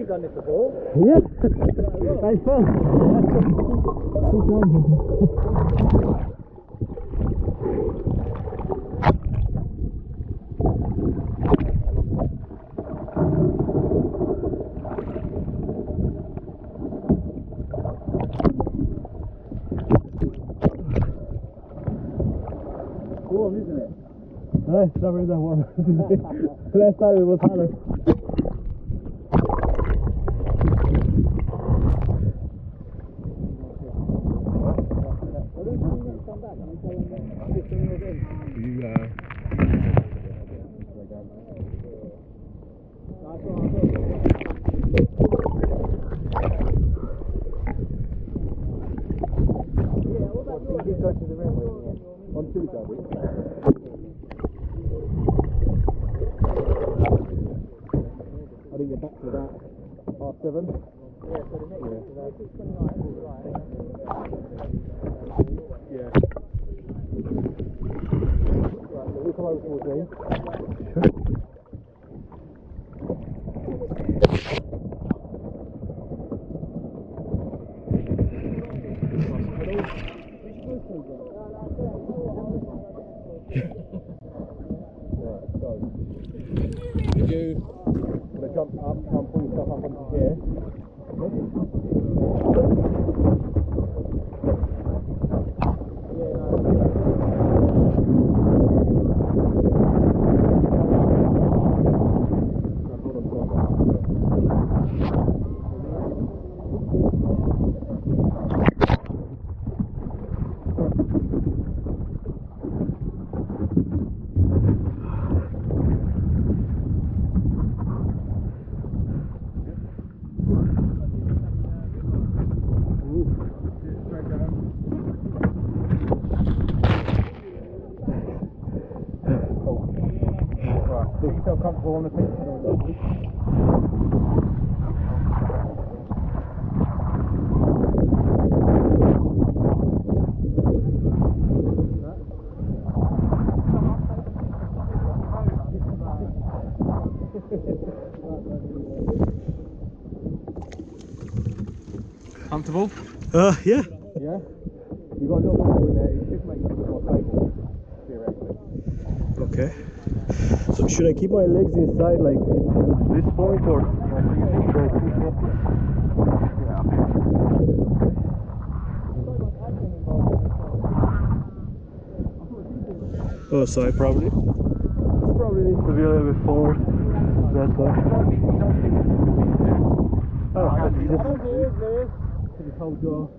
Done this before? Yeah. Nice fun. Warm, isn't it? No, it's not really that warm. Last time it was hotter. On Tuesday, we? I didn't get back to about 7:30. Yeah, so the next is 29, right? Yeah. Right, so we'll come over towards me. You want to jump up, try and pull yourself up onto here. Get yourself comfortable on the pitch. Comfortable? Yeah. Yeah? You've got a little bit in there, it should make it a bit more stable, theoretically. Okay. So should I keep my legs inside like this point or? Oh, side probably. Probably needs to be a little bit forward. That side. Oh, you just hold your